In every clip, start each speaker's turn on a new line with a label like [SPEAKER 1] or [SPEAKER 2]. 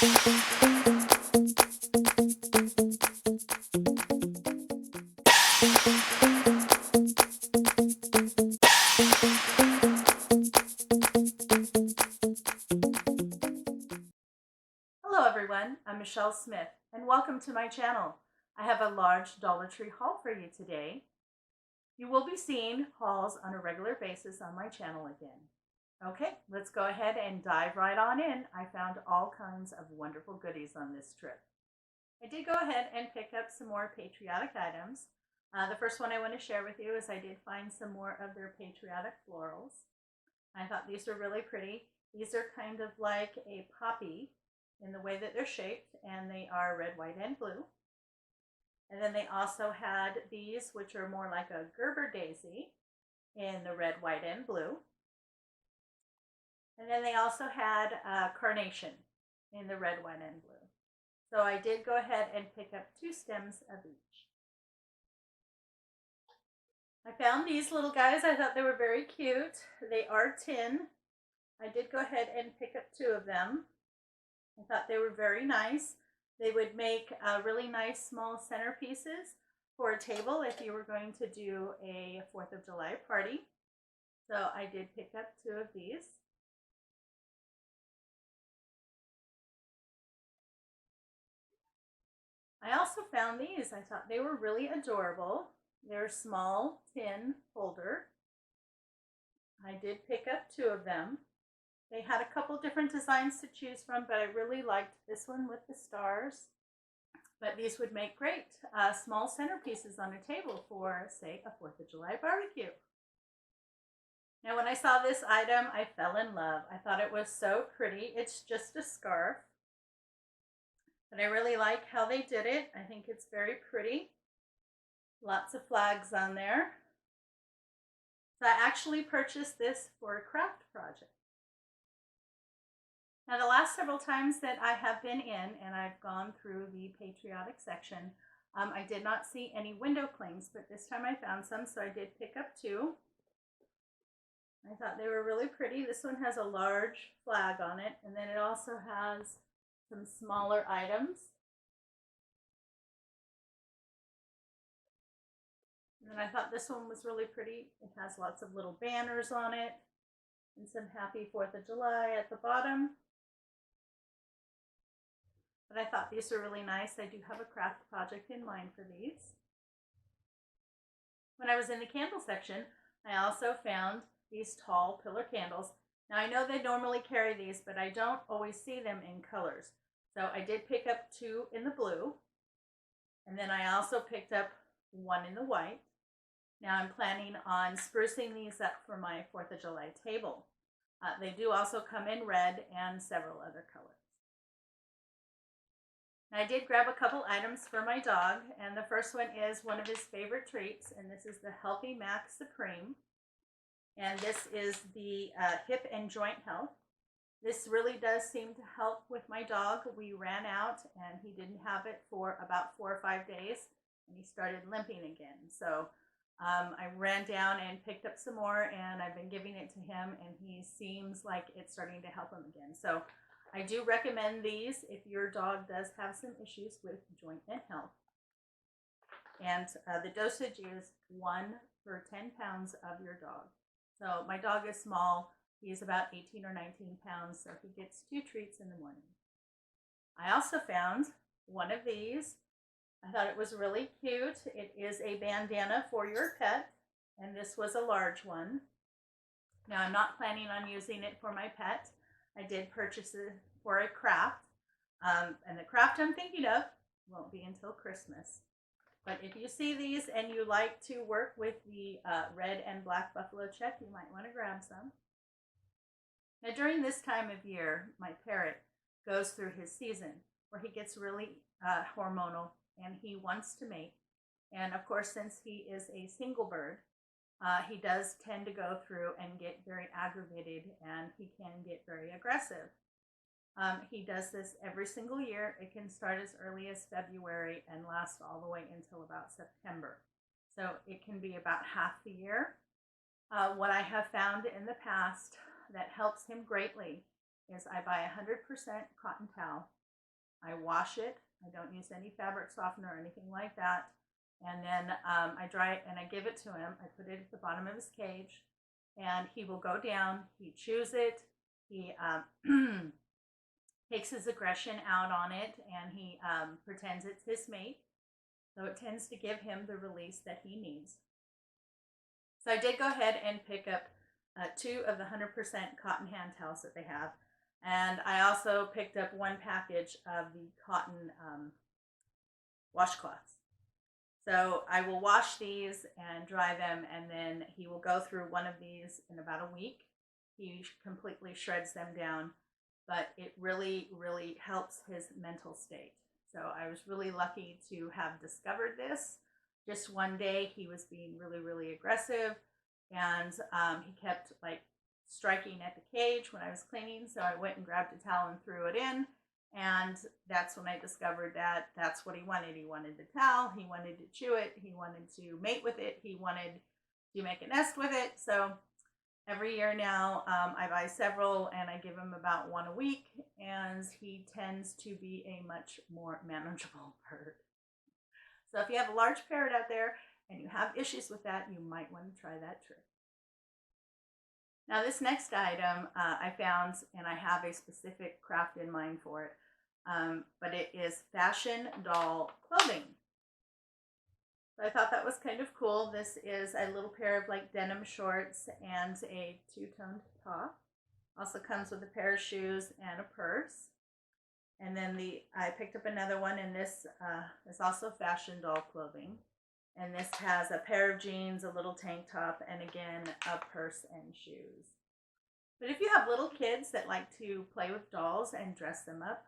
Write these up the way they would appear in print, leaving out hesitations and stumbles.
[SPEAKER 1] Hello everyone, I'm Michelle Smith and welcome to my channel. I have a large Dollar Tree haul for you today. You will be seeing hauls on a regular basis on my channel again. Okay, let's go ahead and dive right on in. I found all kinds of wonderful goodies on this trip. I did go ahead and pick up some more Patriotic items. The first one I want to share with you is I did find some more of their Patriotic florals. I thought these were really pretty. These are kind of like a poppy in the way that they're shaped, and they are red, white, and blue. And then they also had these, which are more like a Gerber daisy in the red, white, and blue. And then they also had carnation in the red, white, and blue. So I did go ahead and pick up 2 stems of each. I found these little guys. I thought they were very cute. They are tin. I did go ahead and pick up 2 of them. I thought they were very nice. They would make really nice small centerpieces for a table if you were going to do a 4th of July party. So I did pick up 2 of these. I also found these. I thought they were really adorable. They're small tin holder. I did pick up 2 of them. They had a couple different designs to choose from, but I really liked this one with the stars. But these would make great small centerpieces on a table for, say, a 4th of July barbecue. Now, when I saw this item, I fell in love. I thought it was so pretty. It's just a scarf. But I really like how they did it. I think it's very pretty. Lots of flags on there. So I actually purchased this for a craft project. Now, the last several times that I have been in and I've gone through the Patriotic section, I did not see any window clings, but this time I found some, so I did pick up 2. I thought they were really pretty. This one has a large flag on it, and then it also has some smaller items. And then I thought this one was really pretty. It has lots of little banners on it and some happy 4th of July at the bottom. But I thought these were really nice. I do have a craft project in mind for these. When I was in the candle section, I also found these tall pillar candles. Now I know they normally carry these, but I don't always see them in colors. So I did pick up 2 in the blue, and then I also picked up 1 in the white. Now I'm planning on sprucing these up for my 4th of July table. They do also come in red and several other colors. I did grab a couple items for my dog, and the first one is one of his favorite treats, and this is the Healthy Max Supreme. And this is the hip and joint health. This really does seem to help with my dog. We ran out and he didn't have it for about 4 or 5 days, and he started limping again. So I ran down and picked up some more, and I've been giving it to him, and he seems like it's starting to help him again. So I do recommend these if your dog does have some issues with joint and health. And the dosage is 1 for 10 pounds of your dog. So my dog is small. He's about 18 or 19 pounds, so he gets 2 treats in the morning. I also found one of these. I thought it was really cute. It is a bandana for your pet, and this was a large one. Now, I'm not planning on using it for my pet. I did purchase it for a craft, and the craft I'm thinking of won't be until Christmas. But if you see these and you like to work with the red and black buffalo check, you might want to grab some. Now, during this time of year, my parrot goes through his season where he gets really hormonal and he wants to mate. And of course, since he is a single bird, he does tend to go through and get very aggravated, and he can get very aggressive. He does this every single year. It can start as early as February and last all the way until about September. So it can be about half the year. What I have found in the past that helps him greatly is I buy 100% cotton towel, I wash it. I don't use any fabric softener or anything like that. And then I dry it and I give it to him. I put it at the bottom of his cage and he will go down. He chews it. He takes his aggression out on it and he pretends it's his mate. So it tends to give him the release that he needs. So I did go ahead and pick up 2 of the 100% cotton hand towels that they have. And I also picked up 1 package of the cotton washcloths. So I will wash these and dry them, and then he will go through one of these in about a week. He completely shreds them down, but it really, really helps his mental state. So I was really lucky to have discovered this. Just one day he was being really, really aggressive, and he kept like striking at the cage when I was cleaning. So I went and grabbed a towel and threw it in. And that's when I discovered that that's what he wanted. He wanted the towel. He wanted to chew it. He wanted to mate with it. He wanted to make a nest with it. So every year now, I buy several and I give him about 1 a week. And he tends to be a much more manageable bird. So if you have a large parrot out there and you have issues with that, you might want to try that trick. Now this next item I found, and I have a specific craft in mind for it, but it is fashion doll clothing. So I thought that was kind of cool. This is a little pair of like denim shorts and a 2-toned top. Also comes with a pair of shoes and a purse. And then I picked up another one, and this is also fashion doll clothing. And this has a pair of jeans, a little tank top, and again, a purse and shoes. But if you have little kids that like to play with dolls and dress them up,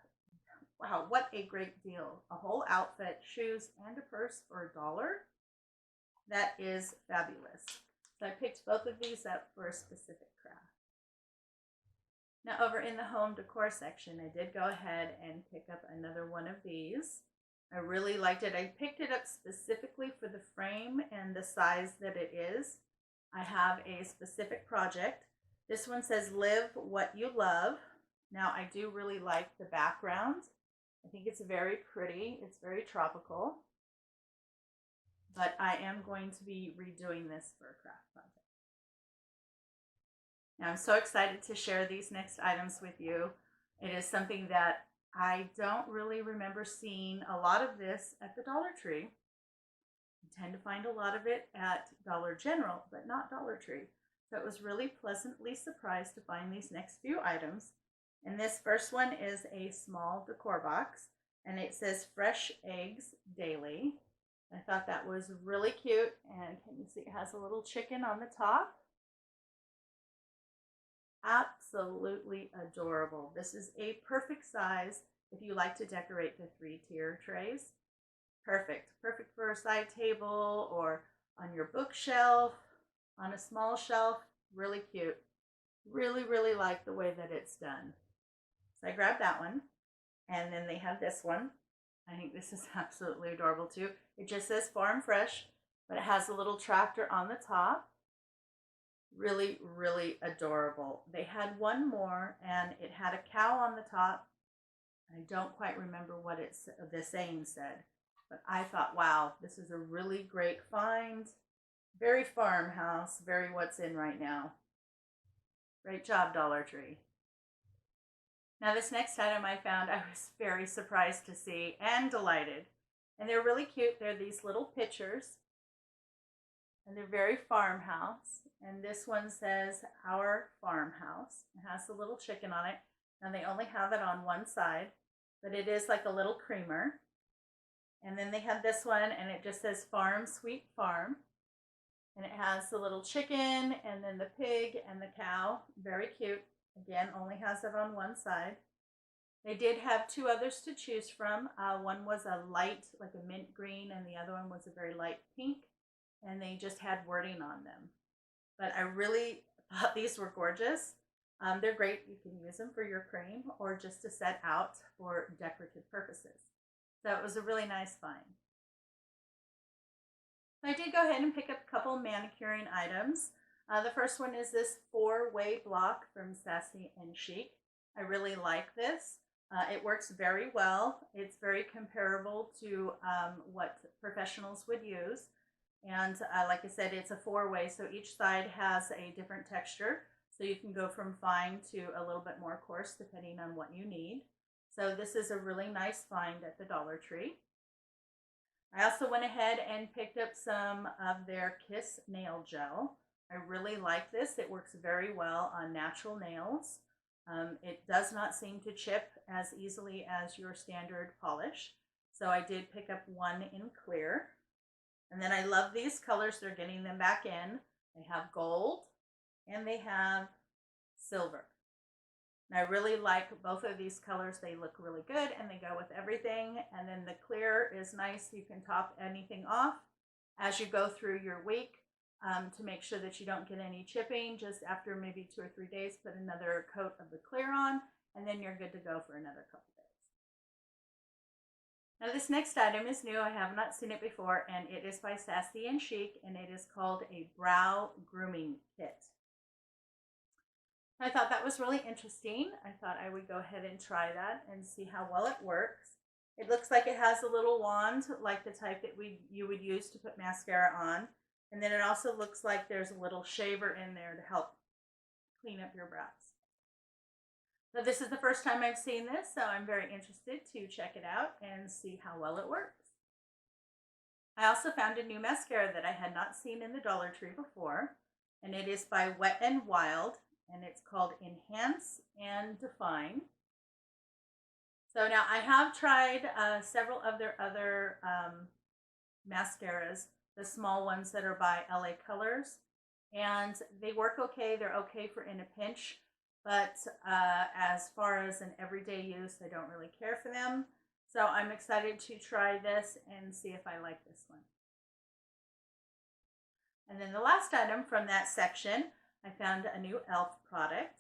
[SPEAKER 1] wow, what a great deal. A whole outfit, shoes, and a purse for $1. That is fabulous. So I picked both of these up for a specific craft. Now over in the home decor section, I did go ahead and pick up another one of these. I really liked it. I picked it up specifically for the frame and the size that it is. I have a specific project. This one says, live what you love. Now I do really like the background. I think it's very pretty. It's very tropical. But I am going to be redoing this for a craft project. Now I'm so excited to share these next items with you. It is something that I don't really remember seeing a lot of this at the Dollar Tree. I tend to find a lot of it at Dollar General, but not Dollar Tree. So it was really pleasantly surprised to find these next few items. And this first one is a small decor box, and it says fresh eggs daily. I thought that was really cute, and can you see it has a little chicken on the top? Absolutely adorable. This is a perfect size if you like to decorate the 3-tier trays. Perfect. Perfect for a side table or on your bookshelf, on a small shelf. Really cute. Really, really like the way that it's done. So I grabbed that one. And then they have this one. I think this is absolutely adorable too. It just says Farm Fresh, but it has a little tractor on the top. Really, really adorable. They had one more, and it had a cow on the top. I don't quite remember what the saying said, but I thought, wow, this is a really great find. Very Farmhouse, very what's in right now. Great job, Dollar Tree. Now this next item I found, I was very surprised to see and delighted. And they're really cute. They're these little pictures. And they're very Farmhouse. And this one says Our Farmhouse. It has a little chicken on it. And they only have it on one side. But it is like a little creamer. And then they have this one, and it just says Farm Sweet Farm. And it has the little chicken, and then the pig, and the cow. Very cute. Again, only has it on one side. They did have 2 others to choose from. One was a light, like a mint green, and the other one was a very light pink. And they just had wording on them. But I really thought these were gorgeous. They're great. You can use them for your cream or just to set out for decorative purposes. So it was a really nice find. So I did go ahead and pick up a couple manicuring items. The first one is this 4-way block from Sassy and Chic. I really like this. It works very well. It's very comparable to what professionals would use. And like I said, it's a four-way, so each side has a different texture. So you can go from fine to a little bit more coarse depending on what you need. So this is a really nice find at the Dollar Tree. I also went ahead and picked up some of their Kiss nail gel. I really like this. It works very well on natural nails. It does not seem to chip as easily as your standard polish. So I did pick up one in clear. And then I love these colors. They're getting them back in. They have gold and they have silver. And I really like both of these colors. They look really good and they go with everything. And then the clear is nice. You can top anything off as you go through your week. To make sure that you don't get any chipping. Just after maybe 2 or 3 days, put another coat of the clear on, and then you're good to go for another couple days. Now this next item is new. I have not seen it before, and it is by Sassy and Chic, and it is called a brow grooming kit. I thought that was really interesting. I thought I would go ahead and try that and see how well it works. It looks like it has a little wand, like the type that you would use to put mascara on. And then it also looks like there's a little shaver in there to help clean up your brows. So this is the first time I've seen this, so I'm very interested to check it out and see how well it works. I also found a new mascara that I had not seen in the Dollar Tree before, and it is by Wet n Wild, and it's called Enhance and Define. So now I have tried several of their other mascaras, the small ones that are by LA Colors, and they work okay. They're okay for in a pinch, but as far as an everyday use, I don't really care for them. So I'm excited to try this and see if I like this one. And then the last item from that section, I found a new e.l.f. product,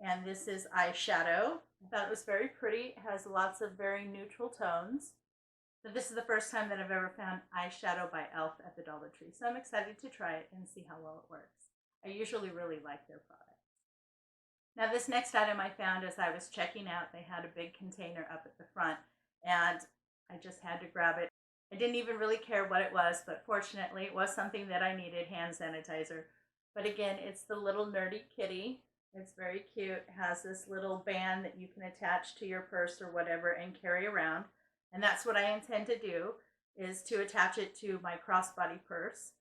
[SPEAKER 1] and this is Eyeshadow. I thought it was very pretty. It has lots of very neutral tones. So this is the first time that I've ever found Eyeshadow by e.l.f. at the Dollar Tree. So I'm excited to try it and see how well it works. I usually really like their products. Now this next item I found as I was checking out, they had a big container up at the front and I just had to grab it. I didn't even really care what it was, but fortunately it was something that I needed, hand sanitizer. But again, it's the little nerdy kitty. It's very cute. It has this little band that you can attach to your purse or whatever and carry around. And that's what I intend to do, is to attach it to my crossbody purse.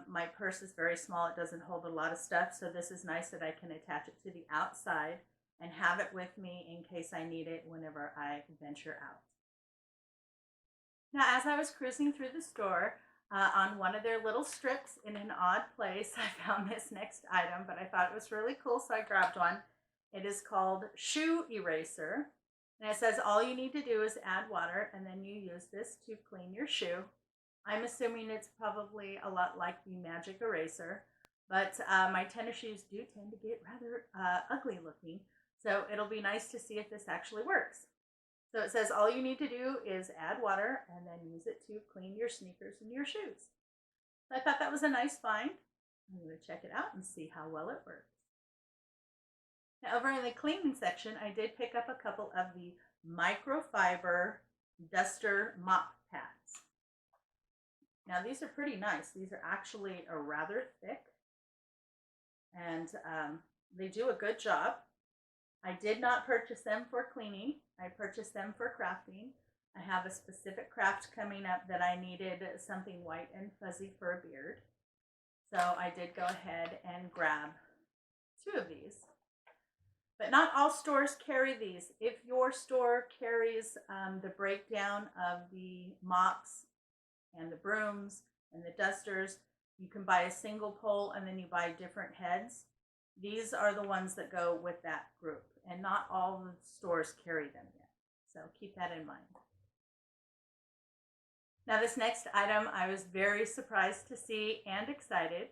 [SPEAKER 1] My purse is very small. It doesn't hold a lot of stuff. So this is nice that I can attach it to the outside and have it with me in case I need it whenever I venture out. Now, as I was cruising through the store, on one of their little strips in an odd place, I found this next item, but I thought it was really cool, so I grabbed one. It is called Shoe Eraser. And it says all you need to do is add water and then you use this to clean your shoe. I'm assuming it's probably a lot like the Magic Eraser, but my tennis shoes do tend to get rather ugly looking. So it'll be nice to see if this actually works. So it says all you need to do is add water and then use it to clean your sneakers and your shoes. So I thought that was a nice find. I'm going to check it out and see how well it works. Now, over in the cleaning section, I did pick up a couple of the microfiber duster mop pads. Now, these are pretty nice. These are actually rather thick, and they do a good job. I did not purchase them for cleaning. I purchased them for crafting. I have a specific craft coming up that I needed something white and fuzzy for a beard. So I did go ahead and grab 2 of these. But not all stores carry these. If your store carries the breakdown of the mops and the brooms and the dusters, you can buy a single pole and then you buy different heads. These are the ones that go with that group, and not all the stores carry them yet. So keep that in mind. Now this next item I was very surprised to see and excited.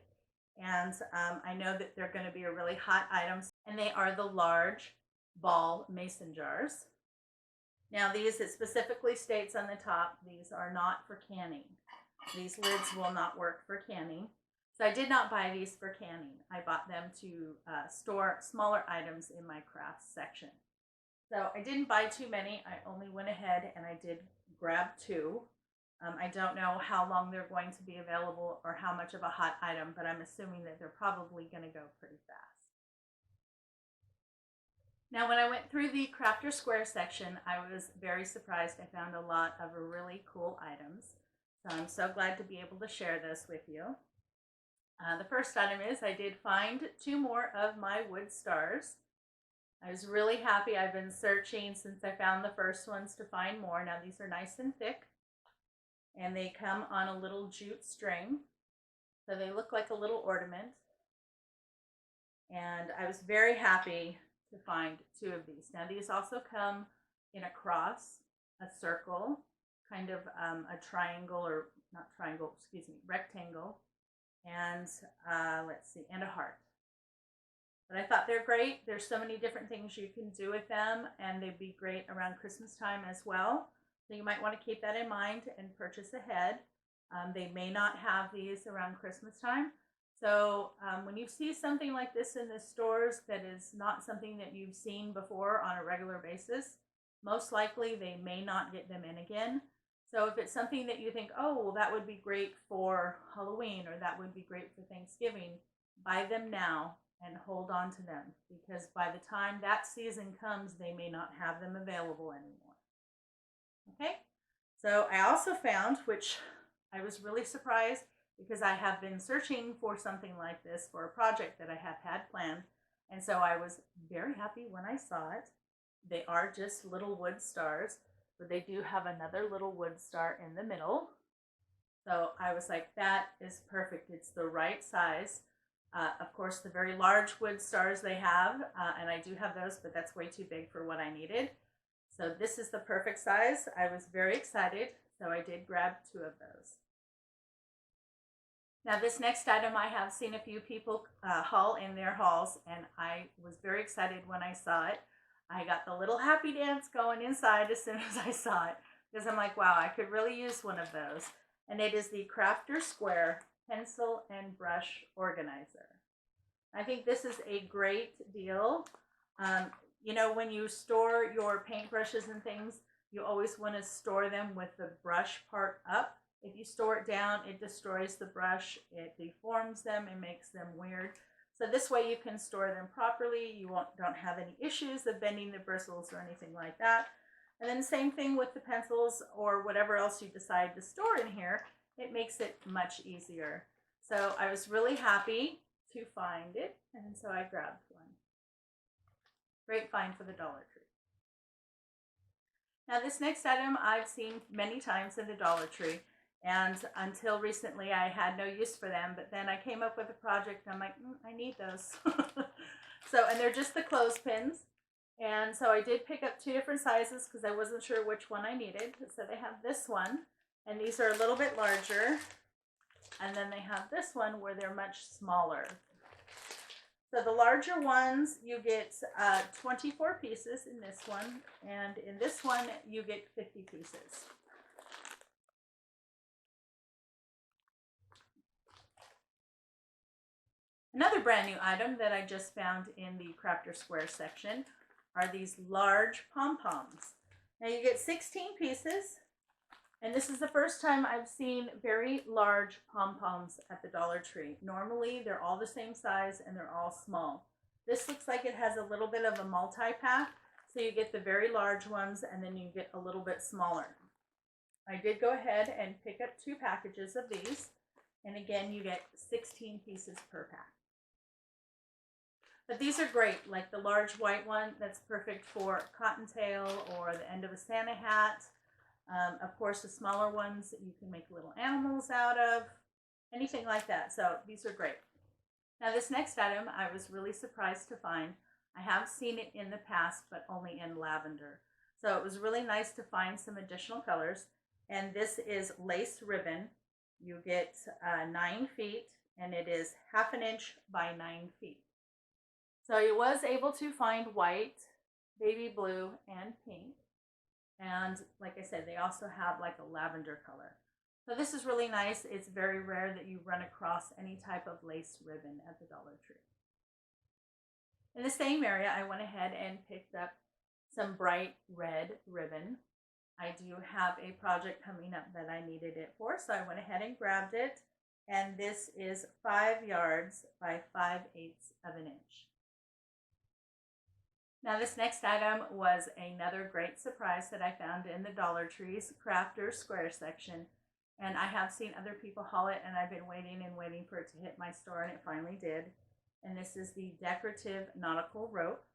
[SPEAKER 1] And I know that they're going to be a really hot item, and they are the large ball mason jars. Now these, it specifically states on the top, these are not for canning. These lids will not work for canning. So I did not buy these for canning. I bought them to store smaller items in my crafts section. So I didn't buy too many. I only went ahead and I did grab two. I don't know how long they're going to be available or how much of a hot item, but I'm assuming that they're probably going to go pretty fast. Now, when I went through the Crafter Square section, I was very surprised. I found a lot of really cool items. So I'm so glad to be able to share this with you. The first item is I did find two more of my wood stars. I was really happy. I've been searching since I found the first ones to find more. Now these are nice and thick and they come on a little jute string. So they look like a little ornament. And I was very happy to find two of these. Now these also come in a cross, a circle, kind of a triangle, or not triangle, excuse me, rectangle, and let's see, and a heart. But I thought they're great. There's so many different things you can do with them, and they'd be great around Christmas time as well. So you might want to keep that in mind and purchase ahead. They may not have these around Christmas time. So when you see something like this in the stores that is not something that you've seen before on a regular basis, most likely they may not get them in again. So if it's something that you think, oh, well, that would be great for Halloween or that would be great for Thanksgiving, buy them now and hold on to them, because by the time that season comes, they may not have them available anymore. Okay, so I also found, which I was really surprised because I have been searching for something like this for a project that I have had planned, and so I was very happy when I saw it. They are just little wood stars, but they do have another little wood star in the middle. So I was like, that is perfect. It's the right size. Of course, the very large wood stars they have, and I do have those, but that's way too big for what I needed. So this is the perfect size. I was very excited, so I did grab two of those. Now this next item I have seen a few people haul in their hauls, and I was very excited when I saw it. I got the little happy dance going inside as soon as I saw it, because I'm like, wow, I could really use one of those. And it is the Crafter Square Pencil and Brush Organizer. I think this is a great deal. You know, when you store your paintbrushes and things, you always want to store them with the brush part up. If you store it down, it destroys the brush, it deforms them, and makes them weird. So this way you can store them properly. You don't have any issues of bending the bristles or anything like that. And then same thing with the pencils or whatever else you decide to store in here. It makes it much easier. So I was really happy to find it, and so I grabbed one. Great find for the Dollar Tree. Now this next item I've seen many times in the Dollar Tree, and until recently I had no use for them, but then I came up with a project and I'm like, I need those. So, and they're just the clothespins. And so I did pick up two different sizes because I wasn't sure which one I needed. So they have this one, and these are a little bit larger. And then they have this one where they're much smaller. So the larger ones, you get 24 pieces in this one. And in this one, you get 50 pieces. Another brand new item that I just found in the Crafter Square section are these large Pom Poms. Now you get 16 pieces, and this is the first time I've seen very large Pom Poms at the Dollar Tree. Normally they're all the same size and they're all small. This looks like it has a little bit of a multi-pack, so you get the very large ones and then you get a little bit smaller. I did go ahead and pick up 2 packages of these, and again you get 16 pieces per pack. But these are great, like the large white one, that's perfect for cottontail or the end of a Santa hat. Of course, the smaller ones you can make little animals out of, anything like that. So these are great. Now this next item I was really surprised to find. I have seen it in the past, but only in lavender. So it was really nice to find some additional colors. And this is lace ribbon. You get 9 feet, and it is 1/2 inch by 9 feet. So I was able to find white, baby blue, and pink. And like I said, they also have like a lavender color. So this is really nice. It's very rare that you run across any type of lace ribbon at the Dollar Tree. In the same area, I went ahead and picked up some bright red ribbon. I do have a project coming up that I needed it for, so I went ahead and grabbed it. And this is 5 yards by 5/8 of an inch. Now this next item was another great surprise that I found in the Dollar Tree's Crafter Square section. And I have seen other people haul it, and I've been waiting and waiting for it to hit my store, and it finally did. And this is the Decorative Nautical rope.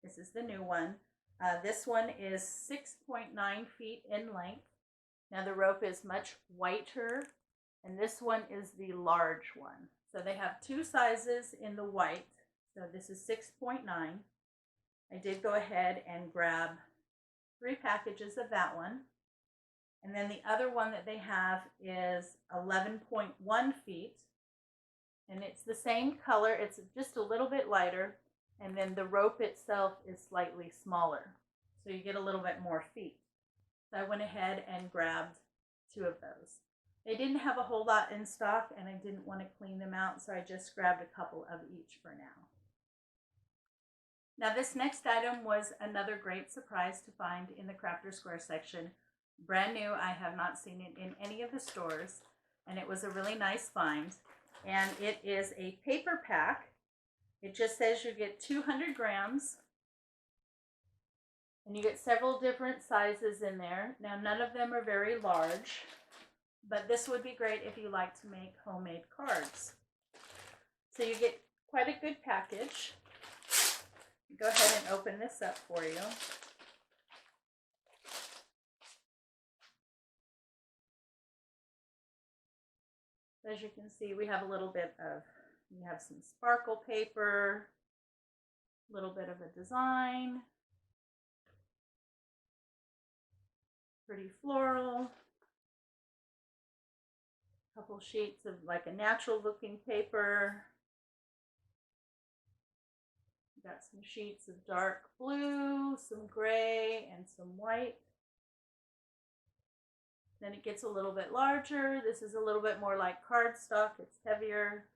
[SPEAKER 1] This is the new one. This one is 6.9 feet in length. Now the rope is much whiter, and this one is the large one. So they have 2 sizes in the white. So this is 6.9. I did go ahead and grab 3 packages of that one. And then the other one that they have is 11.1 feet. And it's the same color. It's just a little bit lighter. And then the rope itself is slightly smaller. So you get a little bit more feet. So I went ahead and grabbed 2 of those. They didn't have a whole lot in stock, and I didn't want to clean them out, so I just grabbed a couple of each for now. Now this next item was another great surprise to find in the Crafter Square section. Brand new. I have not seen it in any of the stores, and it was a really nice find. And it is a paper pack. It just says you get 200 grams, and you get several different sizes in there. Now none of them are very large, but this would be great if you like to make homemade cards. So you get quite a good package. Go ahead and open this up for you. As you can see, we have a little bit of, we have some sparkle paper, a little bit of a design, pretty floral, a couple sheets of like a natural looking paper. Got some sheets of dark blue, some gray, and some white. Then it gets a little bit larger. This is a little bit more like cardstock. It's heavier.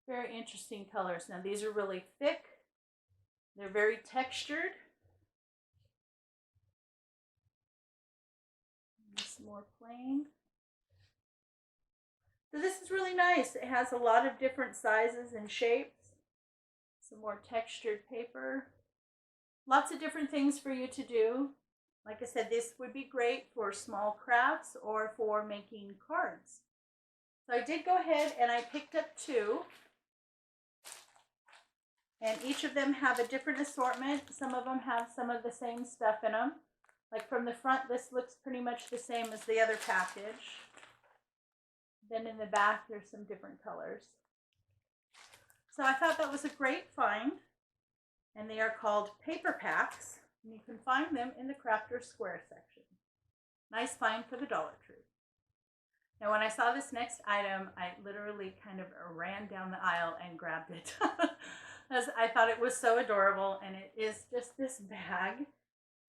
[SPEAKER 1] Very interesting colors. Now these are really thick. They're very textured. And some more plain. So this is really nice. It has a lot of different sizes and shapes. Some more textured paper. Lots of different things for you to do. Like I said, this would be great for small crafts or for making cards. So I did go ahead and I picked up 2. And each of them have a different assortment. Some of them have some of the same stuff in them. Like from the front, this looks pretty much the same as the other package. Then in the back, there's some different colors. So I thought that was a great find. And they are called paper packs. And you can find them in the Crafter Square section. Nice find for the Dollar Tree. Now when I saw this next item, I literally kind of ran down the aisle and grabbed it. As I thought it was so adorable. And it is just this bag.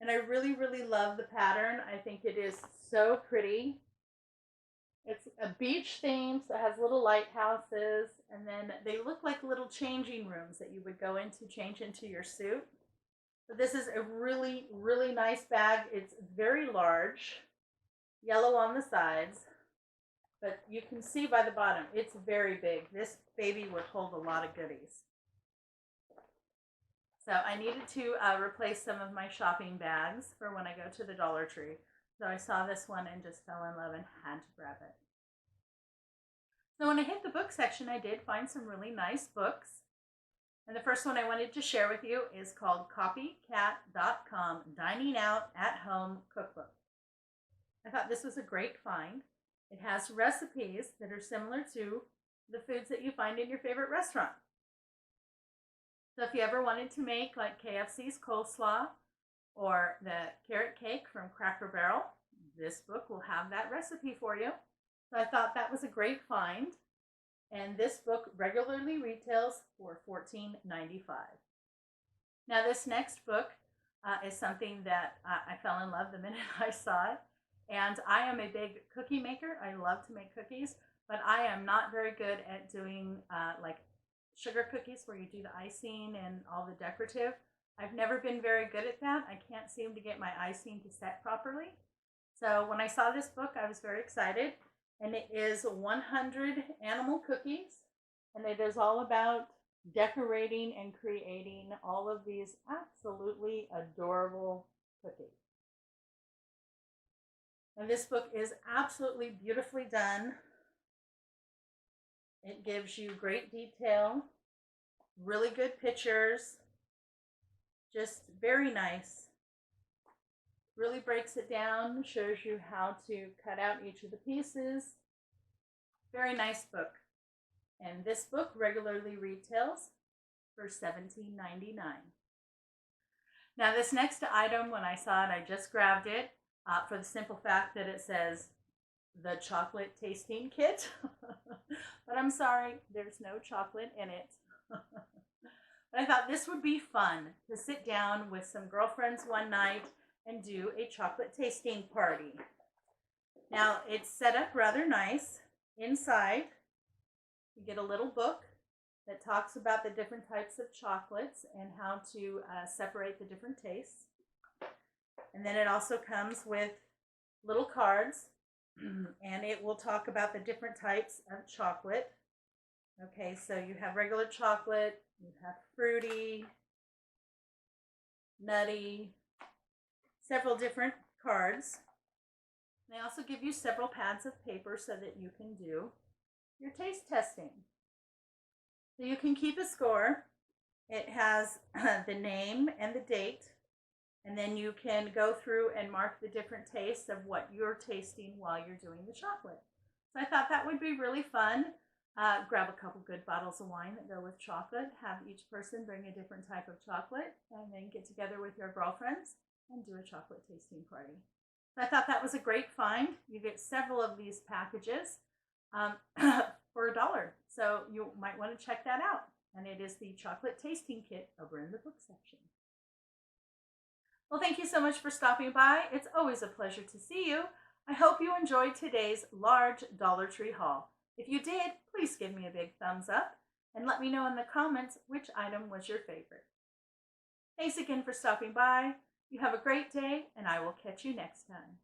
[SPEAKER 1] And I really, really love the pattern. I think it is so pretty. It's a beach theme, so it has little lighthouses, and then they look like little changing rooms that you would go into, change into your suit. But this is a really, really nice bag. It's very large, yellow on the sides, but you can see by the bottom, it's very big. This baby would hold a lot of goodies. So I needed to replace some of my shopping bags for when I go to the Dollar Tree. So I saw this one and just fell in love and had to grab it. So when I hit the book section, I did find some really nice books. And the first one I wanted to share with you is called Copycat.com Dining Out at Home Cookbook. I thought this was a great find. It has recipes that are similar to the foods that you find in your favorite restaurant. So if you ever wanted to make like KFC's coleslaw, or the carrot cake from Cracker Barrel, this book will have that recipe for you. So I thought that was a great find. And this book regularly retails for $14.95. Now this next book is something that I fell in love the minute I saw it. And I am a big cookie maker. I love to make cookies, but I am not very good at doing like sugar cookies where you do the icing and all the decorative. I've never been very good at that. I can't seem to get my icing to set properly. So when I saw this book, I was very excited. And it is 100 animal cookies. And it is all about decorating and creating all of these absolutely adorable cookies. And this book is absolutely beautifully done. It gives you great detail, really good pictures, just very nice. Really breaks it down, shows you how to cut out each of the pieces. Very nice book. And this book regularly retails for $17.99. Now this next item, when I saw it, I just grabbed it for the simple fact that it says the chocolate tasting kit. But I'm sorry, there's no chocolate in it. But I thought this would be fun to sit down with some girlfriends one night and do a chocolate tasting party. Now it's set up rather nice. Inside, you get a little book that talks about the different types of chocolates and how to separate the different tastes. And then it also comes with little cards, and it will talk about the different types of chocolate. Okay, so you have regular chocolate, you have fruity, nutty, several different cards. They also give you several pads of paper so that you can do your taste testing. So you can keep a score. It has the name and the date, and then you can go through and mark the different tastes of what you're tasting while you're doing the chocolate. So I thought that would be really fun. Grab a couple good bottles of wine that go with chocolate. Have each person bring a different type of chocolate, and then get together with your girlfriends and do a chocolate tasting party. So I thought that was a great find. You get several of these packages for $1. So you might want to check that out. And it is the chocolate tasting kit over in the book section. Well, thank you so much for stopping by. It's always a pleasure to see you. I hope you enjoyed today's large Dollar Tree haul. If you did, please give me a big thumbs up and let me know in the comments which item was your favorite. Thanks again for stopping by. You have a great day, and I will catch you next time.